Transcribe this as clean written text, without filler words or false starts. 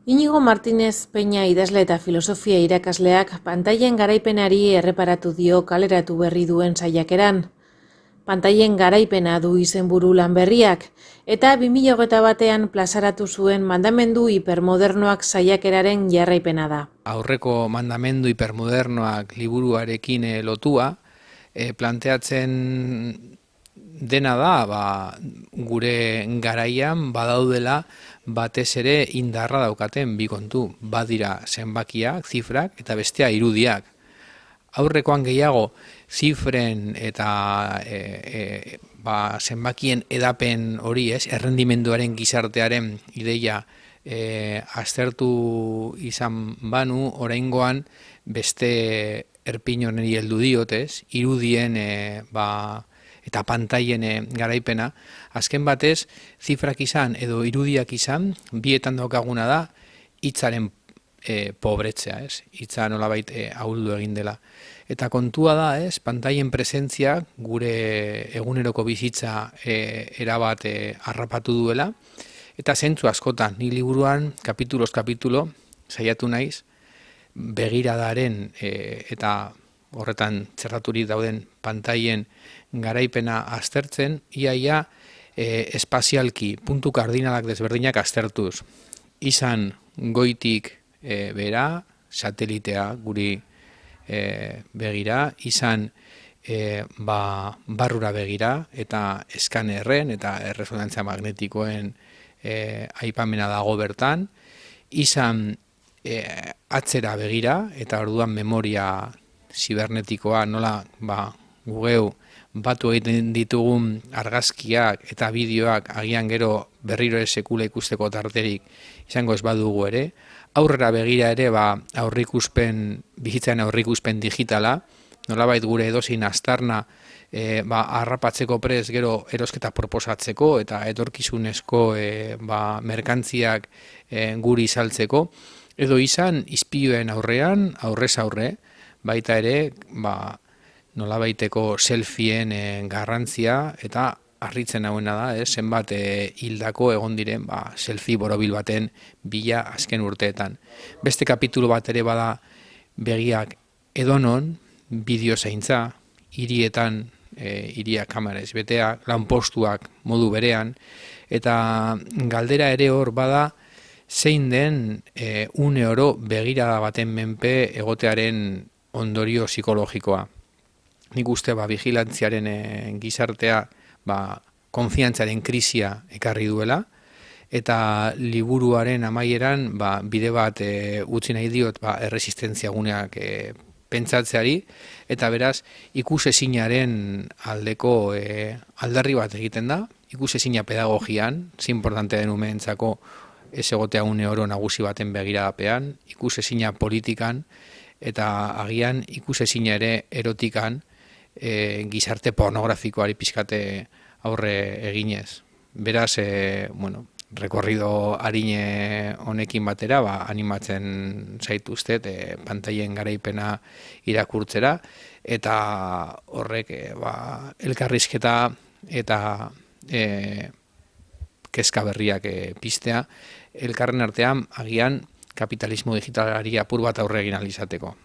Inigo Martínez Peña idazle eta filosofia irakasleak pantailen garaipenari erreparatu dio kaleratu berri duen saiakeran. Pantailen garaipena du izenburu lan berriak, eta 2021 plazaratu zuen mandamendu hipermodernoak saiakeraren jarraipena da. Aurreko mandamendu hipermodernoak liburuarekin lotua, planteatzen dena da, gure garaian badaudela batez ere indarra daukaten bi kontu, badira zenbakiak, zifrak eta bestea irudiak. Aurrekoan gehiago zifren eta zenbakien edapen hori, errendimenduaren gizartearen ideia aztertu izan banu, oraingoan beste erpin honeri heldu diot, irudien eta pantailen garaipena. Azken batez, zifrak izan edo irudiak izan, bietan daukaguna da hitzaren pobretzea, hitza nolabait ahuldu egin dela. Eta kontua da, pantailen presentzia gure eguneroko bizitza erabat harrapatu duela, eta zentzu askotan, ni liburuan kapitulo saiatu naiz, begiradaren eta horretan txerraturik dauden pantailen garaipena aztertzen, iaia espazialki puntu kardinalak desberdinak aztertuz. Izan goitik bera, satelitea guri begira, izan barrura begira, eta eskanerren eta erresonantzia magnetikoen aipamena dago bertan, izan atzera begira, eta orduan memoria zibernetikoa nola gugeu batu egiten ditugun argazkiak eta bideoak agian gero berriro sekula ikusteko tarterik izango ez badugu ere, aurrera begira ere bizitzaren aurrikuspen digitala, nolabait gure edozein aztarna harrapatzeko prez gero erosketa proposatzeko eta etorkizunezko merkantziak guri saltzeko, edo izan izpioen aurrean, aurrez aurre, baita ere nolabaiteko selfien garrantzia eta harritzen hauena da, zenbat hildako egon diren selfie borobil baten bila azken urteetan. Beste kapitulu bat ere bada begiak edonon, bideo zaintza, hirietan, hiriak kamerez betea, lanpostuak modu berean, eta galdera ere hor bada zein den une oro begirada baten menpe egotearen ondorio psikologikoa. Nik uste vigilantziaren gizartea konfiantzaren krisia ekarri duela, eta liburuaren amaieran bide bat utzi nahi diot erresistentzia guneak pentsatzeari, eta beraz ikusezinaren aldeko aldarri bat egiten da, ikusezina pedagogian, importante den umeentzako ez egotea une oro nagusi baten begiradapean, ikusezina politikan, eta agian ikusezina ere erotikan gizarte pornografikoari pixkate aurre eginez. Beraz, rekorrido arine honekin batera, animatzen zaituztet pantailen garaipena irakurtzera, eta horrek elkarrizketa eta kezka berriak piztea, elkarren artean agian kapitalismo digitalari apur bat aurre egin ahal izateko.